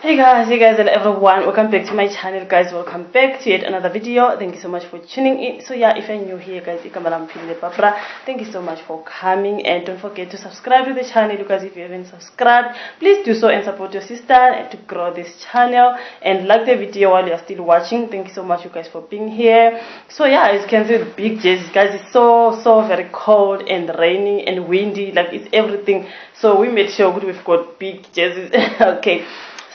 Hey guys and everyone, welcome back to my channel guys. Welcome back to yet another video. Thank you so much for tuning in. So yeah, if you're new here guys, thank you so much for coming, and don't forget to subscribe to the channel guys. If you haven't subscribed, please do so and support your sister and to grow this channel, and like the video while you're still watching. Thank you so much you guys for being here. So yeah, as you can see, the big jerseys guys, it's so very cold and raining and windy, like it's everything. So we made sure we've got big jerseys. Okay.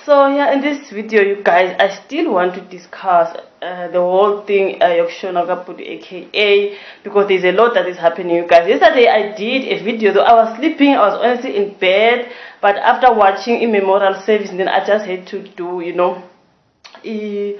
So yeah, in this video you guys, I still want to discuss the whole thing aka, because there's a lot that is happening you guys. Yesterday I did a video, though I was sleeping, I was honestly in bed, but after watching a memorial service, then I just had to do, it was a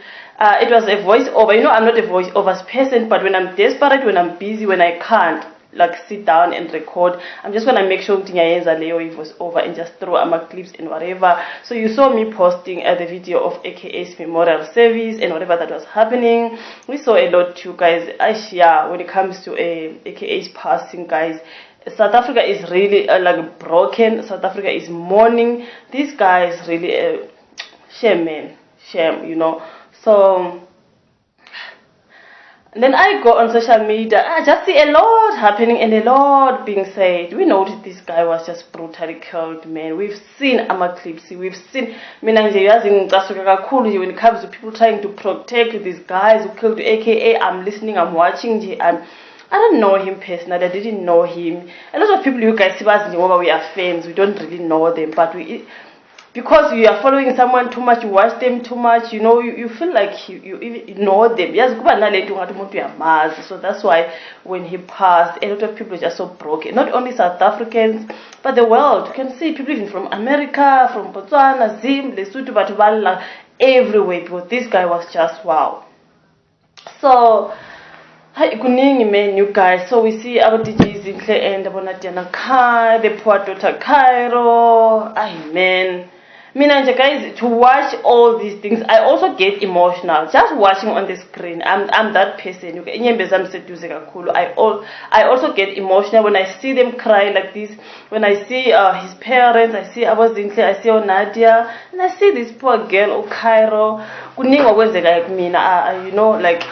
voiceover. I'm not a voiceovers person, but when I'm desperate, when I'm busy, when I can't like sit down and record, I'm just gonna make sure it was over and just throw my clips and whatever. So you saw me posting the video of AKA's memorial service and whatever that was happening. We saw a lot too guys. Yeah, when it comes to AKA's passing guys, South Africa is really like broken. South Africa is mourning. These guys really shame, man, shame, So and then I go on social media, I just see a lot happening and a lot being said. We know that this guy was just brutally killed, man. We've seen clips, we've seen when it comes to people trying to protect these guys who killed AKA. I'm listening, I'm watching, I don't know him personally, I didn't know him. A lot of people you guys see us, we are fans, we don't really know them, but because you are following someone too much, you watch them too much, you feel like you even know them. Yes, so that's why when he passed, a lot of people are just so broken. Not only South Africans, but the world. You can see people even from America, from Botswana, Zinhle, Lesotho, but everywhere, because this guy was just wow. So hi, good evening, man, you guys. So we see our DJ Zinhle and the poor daughter Cairo. Man. Guys, to watch all these things, I also get emotional just watching on the screen. I'm that person. I also get emotional when I see them cry like this. When I see his parents, I see our Zinhle, I see Nadia, and I see this poor girl, Cairo. Like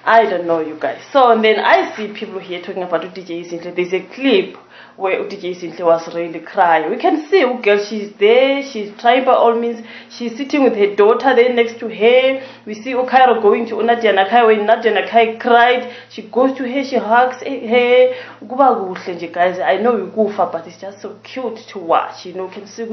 I don't know, you guys. So and then I see people here talking about DJ Zinhle. There's a clip where DJ Zinhle was really crying. We can see girl, she's there, she's trying by all means, she's sitting with her daughter there next to her. We see Cairo going to Nadia Nakai. When Nadia Nakai cried, she goes to her, she hugs her. Guys, I know you go far, but it's just so cute to watch. You can see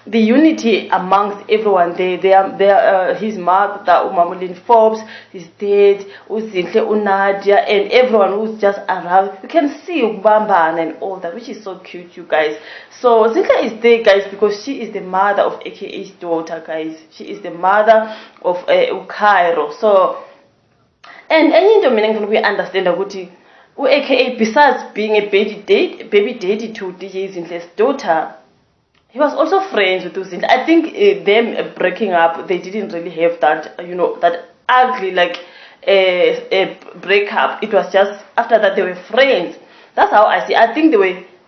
the unity amongst everyone there. They are his mother, Umamulin Forbes, his dad, Zinhle, Nadia, and everyone who's just around. You can see Ubamba and all that, which is so cute, you guys. So Zinhle is there, guys, because she is the mother of AKA's daughter, guys. She is the mother of Cairo. So, and we understand that AKA, besides being a baby daddy to DJ Zinhle's daughter, he was also friends with Zinhle. I think them breaking up, they didn't really have that, that ugly like a breakup. It was just after that they were friends. That's how I see. I think they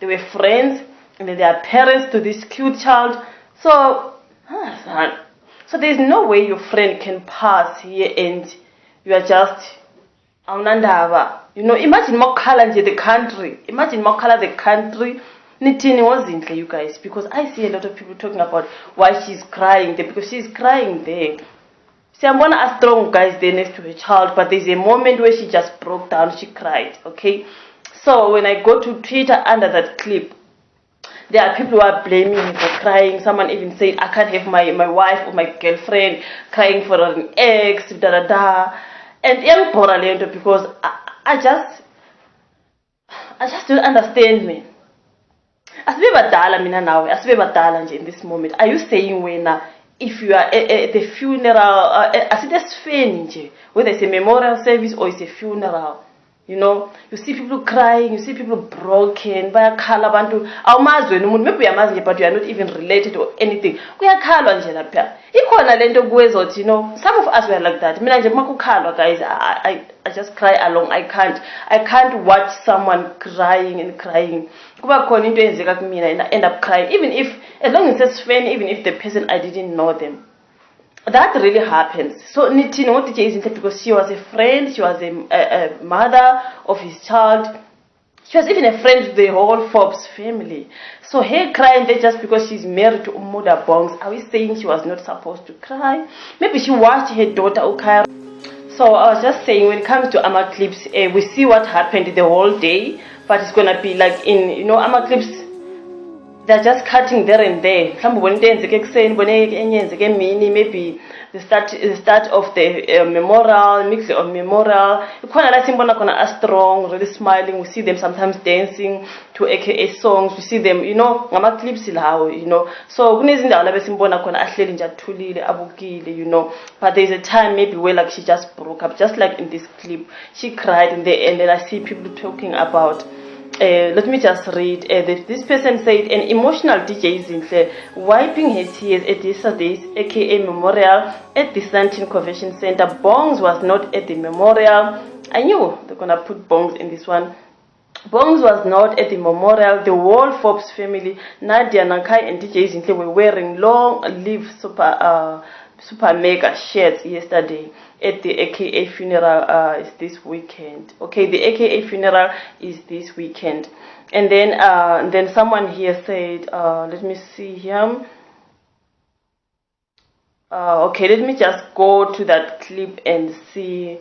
were friends, and they are parents to this cute child. So, so there's no way your friend can pass here and you are just imagine Mokala the country. Imagine Mokala the country. Nitini was Zinhle, you guys, because I see a lot of people talking about why she's crying there, because she's crying there. See, I'm one of strong guys there next to her child, but there's a moment where she just broke down, she cried, okay? So when I go to Twitter under that clip, there are people who are blaming me for crying. Someone even said, I can't have my wife or my girlfriend crying for an ex, And young Poralento, because I just don't understand, me. In this moment, are you saying when if you are at the funeral, whether it's a memorial service or it's a funeral, You know, you see people crying, you see people broken, bayakhala abantu awumazi wena umuntu, maybe uyamazi nje but you are not even related or anything, kuyakhalwa nje lapha. Ikhona lento kuwezothi, you know, some of us were like that. Mina nje makukhalwa guys, I just cry along. I can't watch someone crying and crying. Kuba khona into eyenzeka kumina and I end up crying, even if, as long as it's fan, even if the person I didn't know them. That really happens. So Nitino DJ Zinhle, because she was a friend, she was a mother of his child. She was even a friend to the whole Forbes family. So her crying there just because she's married to Umuda Bongs, are we saying she was not supposed to cry? Maybe she watched her daughter Ukaya. So I was just saying, when it comes to Ama Clips, we see what happened the whole day, but it's gonna be like in, you know, Ama Clips, they're just cutting there and there. Maybe the start of the memorial, mix of memorial. Are strong, really smiling. We see them sometimes dancing to AKA songs. We see them, you know, ngama clips you know. So you know. But there's a time maybe where like she just broke up, just like in this clip. She cried in the end, and I see people talking about. Let me just read. This person said, an emotional DJ Zinhle wiping her tears at yesterday's aka memorial at the Sandton Convention Center. Bongs was not at the memorial. I knew they're gonna put Bongs in this one. Bongs was not at the memorial. The whole Forbes family, Nadia, Nakai, and DJ Zinhle were wearing long-sleeve super mega shirts yesterday at the AKA funeral. Is this weekend. Okay, the AKA funeral is this weekend. And then someone here said, let me see here. Okay, let me just go to that clip and see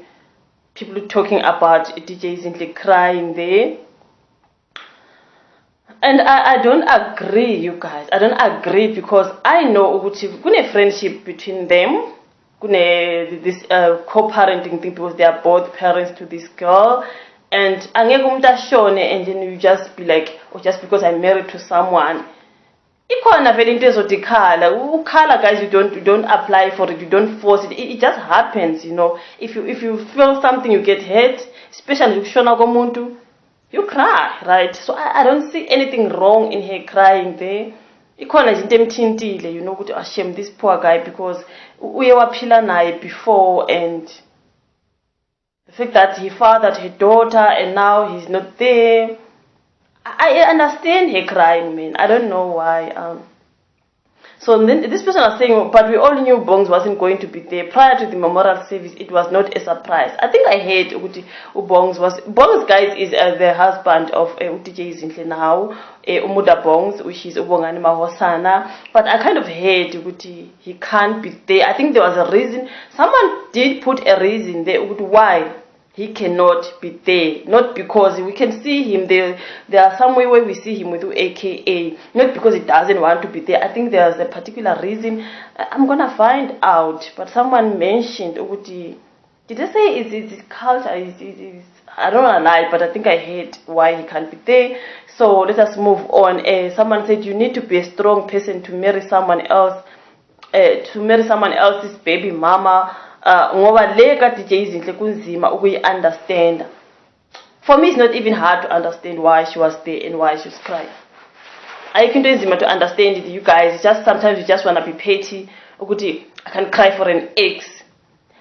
people talking about DJ Zinhle crying there. And I don't agree, you guys. I don't agree, because I know kuna friendship between them. This co-parenting thing, because they are both parents to this girl. And and then you just be like, oh, just because I'm married to someone. Guys, you don't apply for it, you don't force it. It just happens, you know. If you feel something, you get hurt, especially you cry, right? So I don't see anything wrong in her crying there. You know, to shame this poor guy, because we were naye before, and the fact that he fathered her daughter and now he's not there. I understand her crying, man. I don't know why. So then this person was saying, but we all knew Bongs wasn't going to be there. Prior to the memorial service, it was not a surprise. I think I heard Bongs, guys, is the husband of DJ Zinhle now, Umuda Bongs, which is Ubongani Mahosana. But I kind of heard he can't be there. I think there was a reason. Someone did put a reason there why he cannot be there. Not because we can see him there. There are some way where we see him with AKA. Not because he doesn't want to be there. I think there's a particular reason. I'm gonna find out. But someone mentioned, did they say it's culture? I don't want to lie, but I think I heard why he can't be there. So let us move on. Someone said you need to be a strong person to marry someone else. To marry someone else's baby mama. Ngoba lega DJ Zinhle kunzima understand. For me, it's not even hard to understand why she was there and why she was crying. I can do it to understand it, you guys. Just sometimes you just wanna be petty. I can cry for an ex.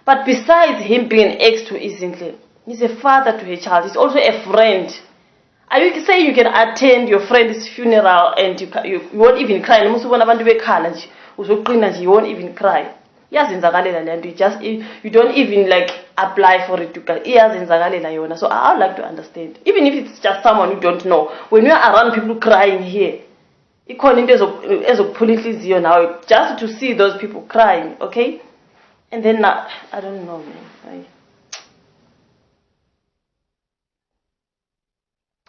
But besides him being an ex to Zinhle, he's a father to her child. He's also a friend. Are you saying you can attend your friend's funeral and you won't even cry? You won't even cry. Yes, you don't even like apply for it to cry. So I would like to understand. Even if it's just someone you don't know. When you are around people crying here, now just to see those people crying, okay? And then I don't know, man.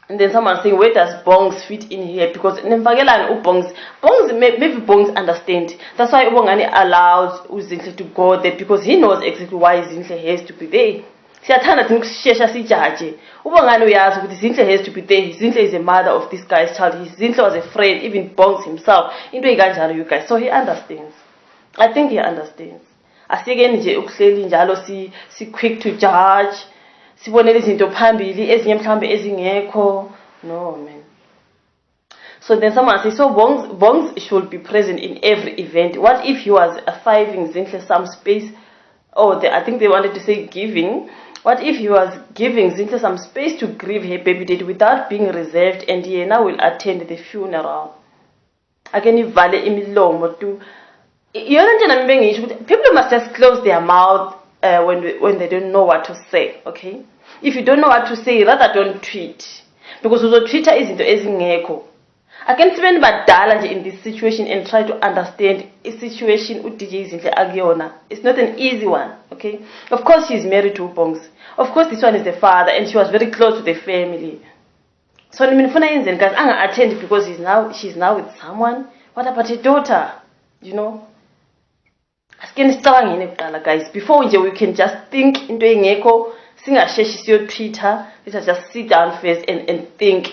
And then someone saying, where does Bongs fit in here? Because Bongs maybe Bongs understand. That's why Ubongani allows Zinhle to go there, because he knows exactly why Zinhle has to be there. Ubongani Zinhle has to be there. Zinhle is a mother of this guy's child. Zinhle was a friend, even Bongs himself. You guys. So he understands. I think he understands. See quick to judge. sibonele izinto phambili ezinye mhlambe ezingekho. No man. So then someone says, so Bongs should be present in every event. What if he was giving Zinhle some space? I think they wanted to say giving. What if he was giving Zinhle some space to grieve her baby daddy without being reserved, and he now will attend the funeral? Again, vale imilomo to. People must just close their mouth when they don't know what to say. Okay, if you don't know what to say, rather don't tweet, because Twitter isn't ezingekho. I can spend badala in this situation and try to understand a situation DJ Zinhle Agiona. It's not an easy one, okay? Of course she's married to Bongs. Of course this one is the father and she was very close to the family. So guys, I'm attend because she's now with someone. What about her daughter? You know? Guys, before we can just think into engeko, sing a your Twitter, let us just sit down first and think.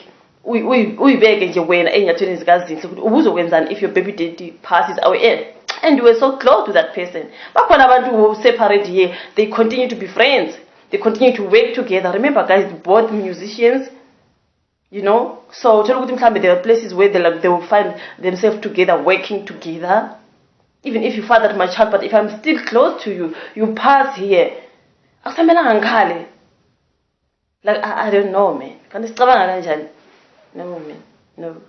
Uyibeke nje wena enyathweni zikaZinhle ukuthi ubuzokwenza if your baby daddy passes away, and you were so close to that person. Bakhona abantu who separate here, they continue to be friends, they continue to work together. Remember guys, both musicians, you know, so there are places where they will find themselves together, working together. Even if you fathered my child, but if I'm still close to you, you pass here, like I don't know man. No, man, no.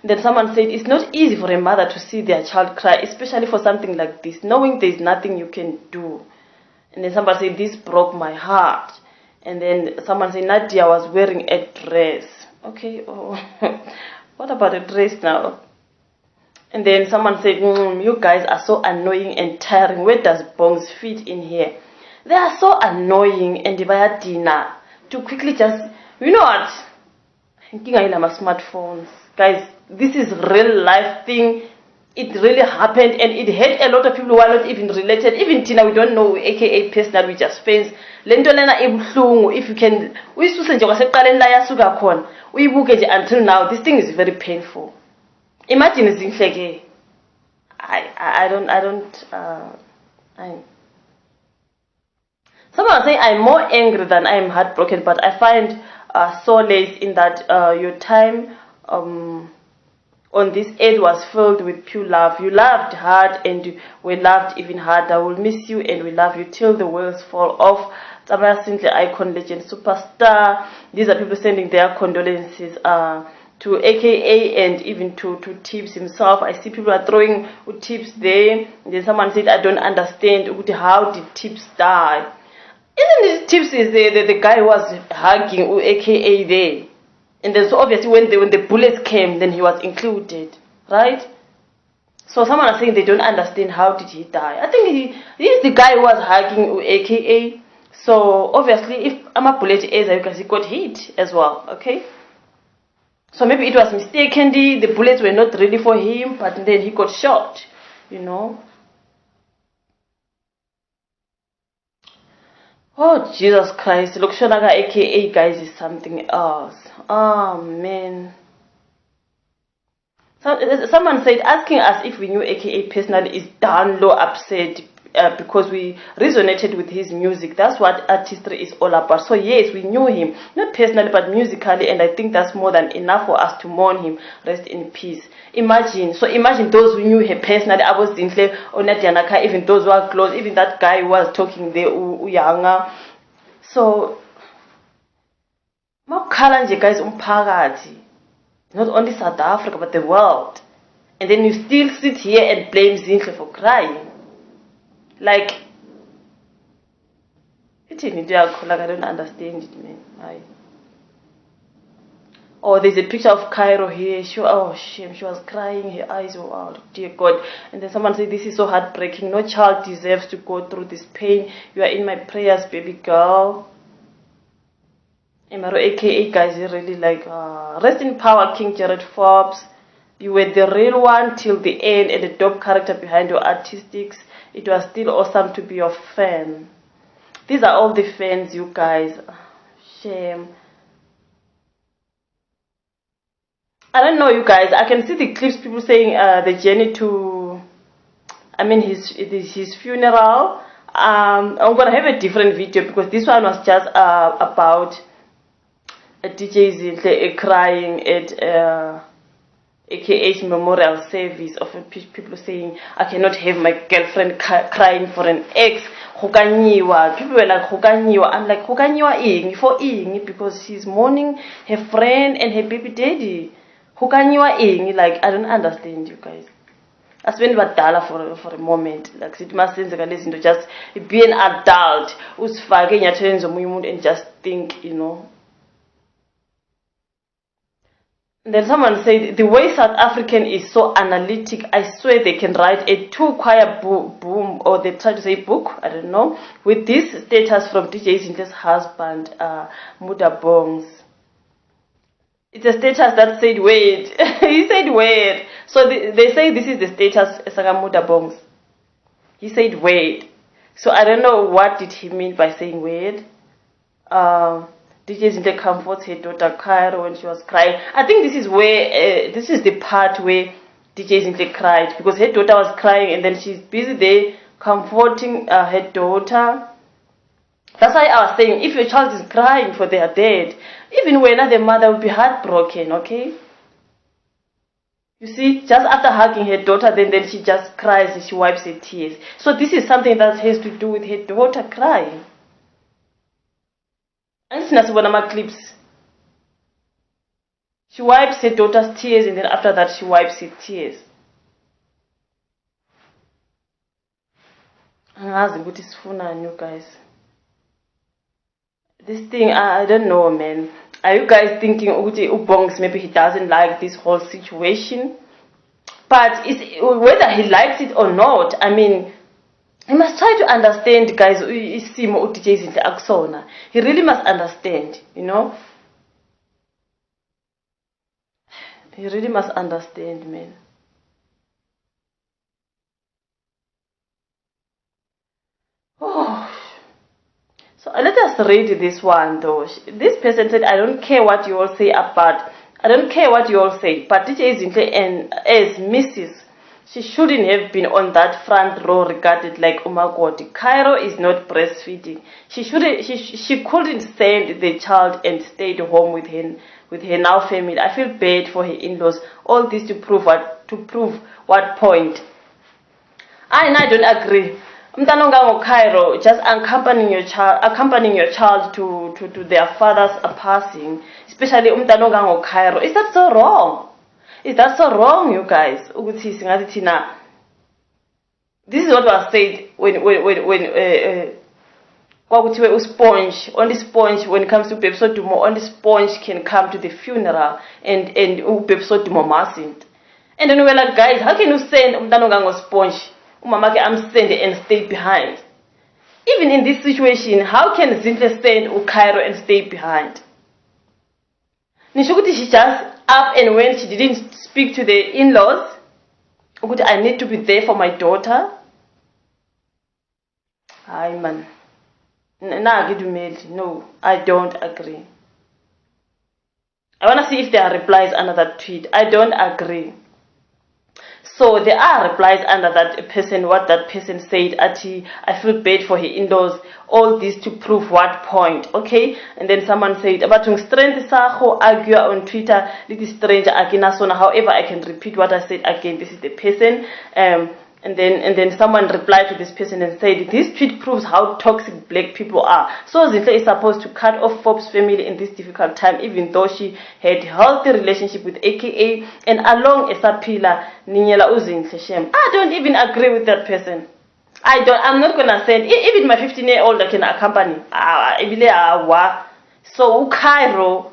Then someone said, it's not easy for a mother to see their child cry, especially for something like this, knowing there's nothing you can do. And then somebody said, this broke my heart. And then someone said, Nadia was wearing a dress. Okay, oh, what about a dress now? And then someone said, you guys are so annoying and tiring. Where does Bongs fit in here? They are so annoying and via dinner. To quickly just, you know what? My smartphones. Guys, this is real life thing. It really happened and it hurt a lot of people who are not even related. Even Tina, we don't know, aka personal, we just friends. Lento lena ebuhlungu, if you can, uyisuse nje kwaseqaleni la yasuka khona, uyibuke nje until now, this thing is very painful. Imagine Zinhle ke. Someone saying I'm more angry than I'm heartbroken, but I find solace in that your time on this earth was filled with pure love. You loved hard and you were loved even harder. We'll miss you and we love you till the wheels fall off. Zinhle, icon, legend, superstar. These are people sending their condolences to AKA and even to Tips himself. I see people are throwing Tips there. And then someone said, I don't understand how did Tips die. Isn't this Tips is the guy who was hugging AKA there? And then so obviously when the bullets came, then he was included, right? So someone is saying they don't understand how did he die. I think he is the guy who was hugging AKA. So obviously if I'm a bullet is because he got hit as well, okay? So maybe it was mistakenly, the bullets were not really for him, but then he got shot, you know? Oh, Jesus Christ. Look, Shonaga aka guys is something else. Oh, man. Someone said, asking us if we knew aka personally is down low upset because we resonated with his music. That's what artistry is all about. So yes, we knew him, not personally but musically, and I think that's more than enough for us to mourn him. Rest in peace. Imagine those who knew her personally. I was Zinhle or Nadianaka, even those who are close, even that guy who was talking there, Uyanga. So Makalanje guys umphakathi, not only South Africa but the world, and then you still sit here and blame Zinhle for crying. Like, I don't understand it, man. Oh, there's a picture of Cairo here. Oh, shame. She was crying. Her eyes were out. Dear God. And then someone said, this is so heartbreaking. No child deserves to go through this pain. You are in my prayers, baby girl. Emaro, aka guys, you really like, rest in power, King Jared Forbes. You were the real one till the end and the dope character behind your artistics. It was still awesome to be your fan. These are all the fans, you guys. Shame. I don't know, you guys. I can see the clips, people saying the journey to, his funeral. I'm gonna have a different video because this one was just about DJ Zinhle crying at AKH memorial service of people saying, I cannot have my girlfriend crying for an ex. People were like, I'm like, for because she's mourning her friend and her baby daddy. Like, I don't understand, you guys. I spent badala for a moment. Like, it must listen to just be an adult who's fucking and just think, you know. And then someone said, the way South African is so analytic, I swear they can write a two-choir boom, or they try to say book, I don't know, with this status from DJ Zinhle's husband, Muda Bongs. It's a status that said, wait. He said, wait. So they say this is the status, Muda Bongs. He said, wait. So I don't know what did he mean by saying wait. DJ Zinhle comforts her daughter Cairo when she was crying. I think this is where, this is the part where DJ Zinhle cried, because her daughter was crying and then she's busy there comforting her daughter. That's why I was saying, if your child is crying for their dad, even when the mother will be heartbroken, okay? You see, just after hugging her daughter, then she just cries and she wipes her tears. So this is something that has to do with her daughter crying. And clips. She wipes her daughter's tears and then after that she wipes her tears. What is fun on you guys? This thing, I don't know, man. Are you guys thinking Ubongs maybe he doesn't like this whole situation? But whether he likes it or not, I mean, he must try to understand, guys. He really must understand, you know. He really must understand, man. Oh. So let us read this one, though. This person said, I don't care what you all say about, I don't care what you all say, but DJ Zinhle and as Mrs., she shouldn't have been on that front row regarded like Umakoti. Cairo is not breastfeeding. She couldn't send the child and stayed home with her now family. I feel bad for her in-laws. All this to prove what point? I don't agree. Cairo just accompanying your child to their father's passing, especially Cairo. Is that so wrong? Is that so wrong, you guys? This is what was said when sponge, only sponge when it comes to Pepsodumo, only sponge can come to the funeral and Pepsodumo mustn't. And then we were like, guys, how can you send sponge? Umamake I'm send and stay behind. Even in this situation, how can Zinhle send Cairo and stay behind? Nishukuti, she just up and when she didn't speak to the in-laws, I need to be there for my daughter. Hi man. No, I don't agree. I want to see if there are replies under that tweet. I don't agree. So there are replies under that person, what that person said, I feel bad for her in-laws, all this to prove what point, okay? And then someone said, Abatung strength saho argue on Twitter, this stranger agina sona, however I can repeat what I said again, this is the person, and then someone replied to this person and said, this tweet proves how toxic black people are. So Zinhle is supposed to cut off Forbes' family in this difficult time, even though she had healthy relationship with AKA and along Esapila Ninyela Uzinhle Shem. I don't even agree with that person. I'm not gonna send even my 15-year-old that can accompany. So Cairo,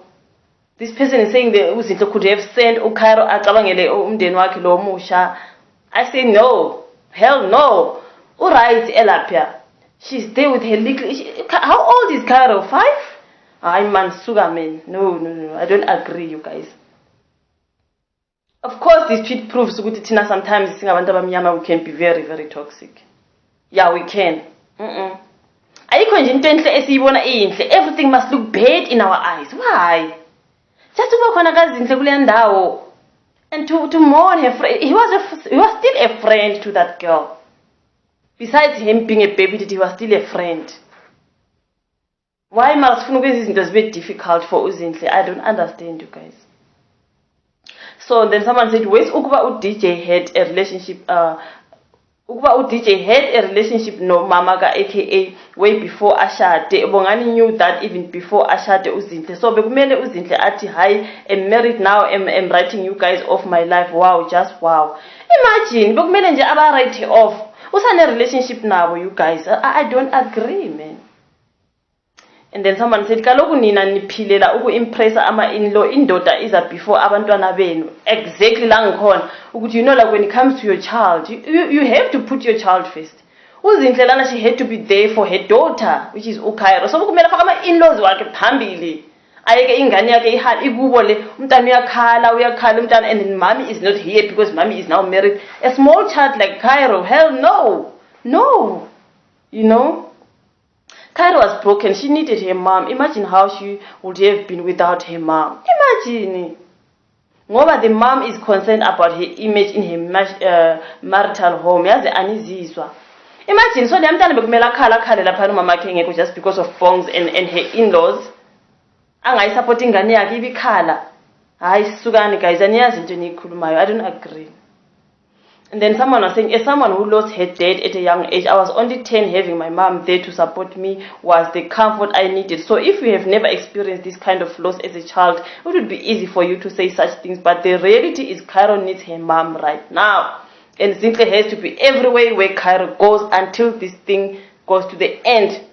this person is saying that Uzinhle could have sent Cairo acabangele umndeni wakhe lo musha. I say no. Hell no. Alright, Elapia. She's there with her little. How old is Cairo? 5? I'm Mansuga, man. No. I don't agree, you guys. Of course, this tweet proves that sometimes we can be very, very toxic. Yeah, we can. Everything must look bad in our eyes. Why? Just and to mourn her friend. He was still a friend to that girl. Besides him being a baby, that he was still a friend. Why must it be difficult for Zinhle? I don't understand, you guys. So then someone said, where's Ukuba DJ had a relationship? Ukuba DJ had a relationship no Mamaga, aka way before Ashade. Bongani knew that even before Ashade Zinhle. So bekumele Zinhle ati hi, I'm married now. I'm writing you guys off my life. Wow, just wow. Imagine bekumele nje aba write off. Usane relationship now, you guys. I don't agree, man. And then someone said, kaloku nina niphilela uku-impressa ama-in-law, indoda iza before abantwana benu. Exactly la ngikhona. Ukuthi, you know, like when it comes to your child, you have to put your child first. Uzinhle lana, she had to be there for her daughter, which is uKairo. So kumele faka ama-in-laws wakhe phambili. Ayeke ingane yakhe ihali ikubo le, umntana uyakhala umntana, and then mommy is not here because mommy is now married. A small child like Cairo, hell no. No. You know? Cairo was broken. She needed her mom. Imagine how she would have been without her mom. Imagine. Ngoba the mom is concerned about her image in her marital home. Yazi anizizwa. Imagine, so the mntana bekumela khala lapha umama wakhe ngekho just because of bongs and her in-laws. Angayi-support ingane yakhe ibikhala. Hayi sisukani guys, aniyazi into eniyikhulumayo. I don't agree. And then someone was saying, as someone who lost her dad at a young age, I was only 10, having my mom there to support me was the comfort I needed. So if you have never experienced this kind of loss as a child, it would be easy for you to say such things. But the reality is Cairo needs her mom right now. And Zinhle has to be everywhere where Cairo goes until this thing goes to the end.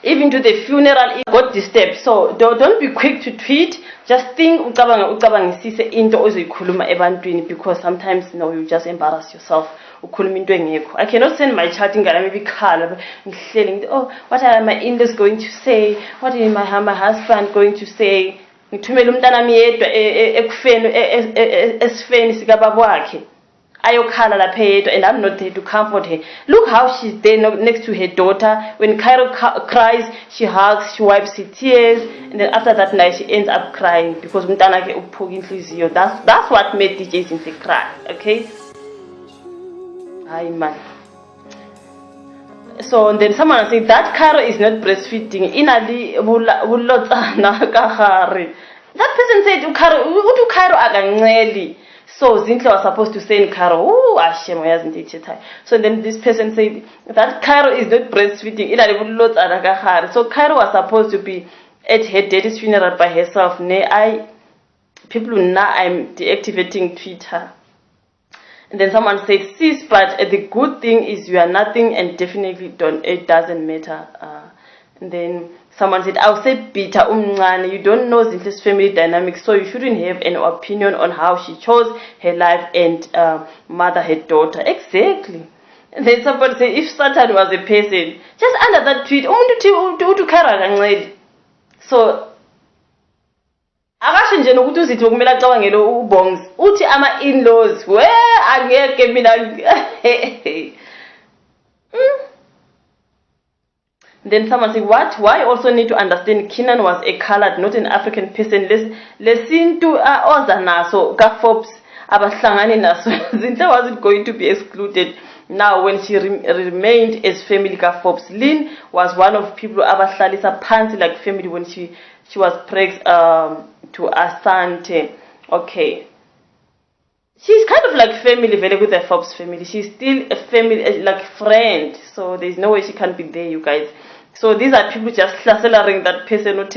Even to the funeral, it got disturbed. So don't be quick to tweet. Just think ucabangisise into ozoyikhuluma ebantwini, because sometimes you just embarrass yourself. I cannot send my child maybe oh, what are my in-laws going to say? What is my husband going to say? Ngithumela umntana mi yedwa esifeni sika baba wakhe. Ayokhala lapha yedwa, and I'm not there to comfort her. Look how she's there next to her daughter. When Cairo cries, she hugs, she wipes her tears, and then after that night she ends up crying because umntana ke uphuka inhliziyo. That's what made DJ Zinhle cry, okay? Hi man. So and then someone said that Cairo is not breastfeeding. Inali bulotsana kahari. That person said utu Cairo akanceli. So Zinhle was supposed to send Cairo. Oh, Hashem, so then this person said that Cairo is not breastfeeding. So Cairo was supposed to be at her daddy's funeral by herself. People now I'm deactivating Twitter. And then someone said, sis, but the good thing is you are nothing and definitely it doesn't matter. And then someone said, I'll say Bita umncane, you don't know Zinhle's family dynamics, so you shouldn't have an opinion on how she chose her life and mother her daughter. Exactly. And then somebody said, if Satan was a person, just under that tweet, so akasho nje nokuthi uzithi okumele acabangele ubongs uthi ama in-laws we angeke mina. Then someone said, what? Why also need to understand Kenan was a colored, not an African person. Listen to oza naso ka-Forbes abahlangane naso. Zinhle wasn't going to be excluded. Now, when she remained as family ka-Forbes, Lynn was one of people abahlalisa phansi like family when she was pregnant to Asante. Okay. She's kind of like family, very with the Forbes family. She's still a family, like friend. So there's no way she can't be there, you guys. So these are people just accelerating that person.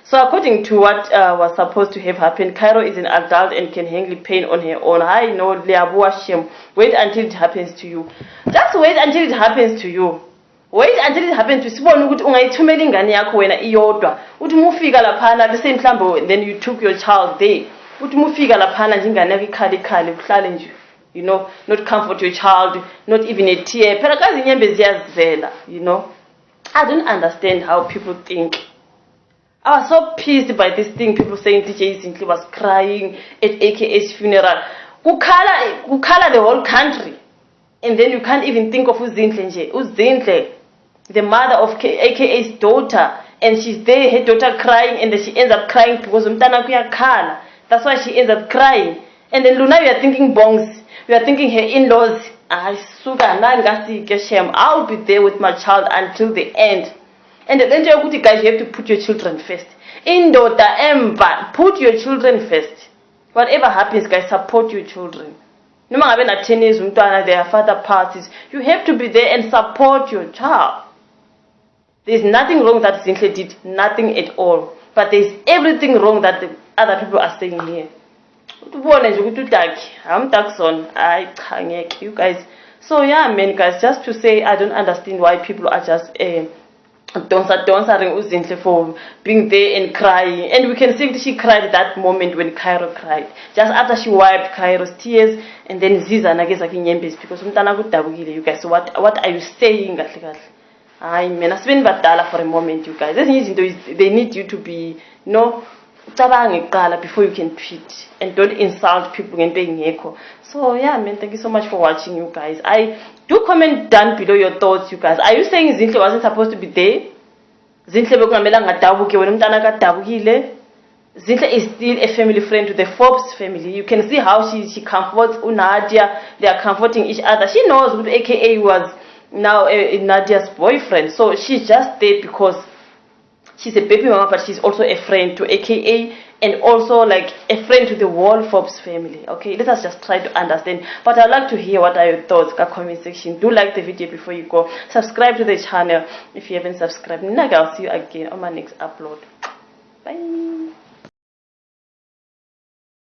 So according to what was supposed to have happened, Cairo is an adult and can handle pain on her own. I know, wait until it happens to you. Just wait until it happens to you. Wait until it happens to you. Then you took your child there. You know, not comfort your child, not even a tear. You know, I don't understand how people think. I was so pissed by this thing. People saying DJ Zinhle was crying at AKA's funeral. Kukala the whole country, and then you can't even think of Zinhle, the mother of AKA's daughter, and she's there, her daughter crying, and then she ends up crying because umntana kuyakhala. That's why she ends up crying. And then Luna, you are thinking bongs. You are thinking her in-laws. I'll be there with my child until the end. And then guys, you have to put your children first. Indoda emva, put your children first. Whatever happens, guys, support your children. No matter when 10 years their father passes, you have to be there and support your child. There's nothing wrong that Zinhle did, nothing at all. But there's everything wrong that the other people are saying here. I'm Daxon. You guys. So yeah, man, guys, just to say, I don't understand why people are just don't Zinhle for being there and crying. And we can see she cried at that moment when Cairo cried. Just after she wiped Cairo's tears, and then Ziza nageza kinyembes because you guys. So what are you saying? I mean, I've been badala for a moment, you guys. They need you to be, before you can tweet, and don't insult people and being echo. So yeah, man, thank you so much for watching, you guys. I do comment down below your thoughts, you guys. Are you saying Zinhle wasn't supposed to be there? Zinhle is still a family friend to the Forbes family. You can see how she comforts Nadia. They are comforting each other. She knows who AKA was now Nadia's boyfriend. So she's just there because she's a baby mama, but she's also a friend to AKA and also like a friend to the whole Forbes family. Okay, let us just try to understand. But I'd like to hear what are your thoughts in the comment section. Do like the video before you go. Subscribe to the channel if you haven't subscribed. I'll see you again on my next upload. Bye.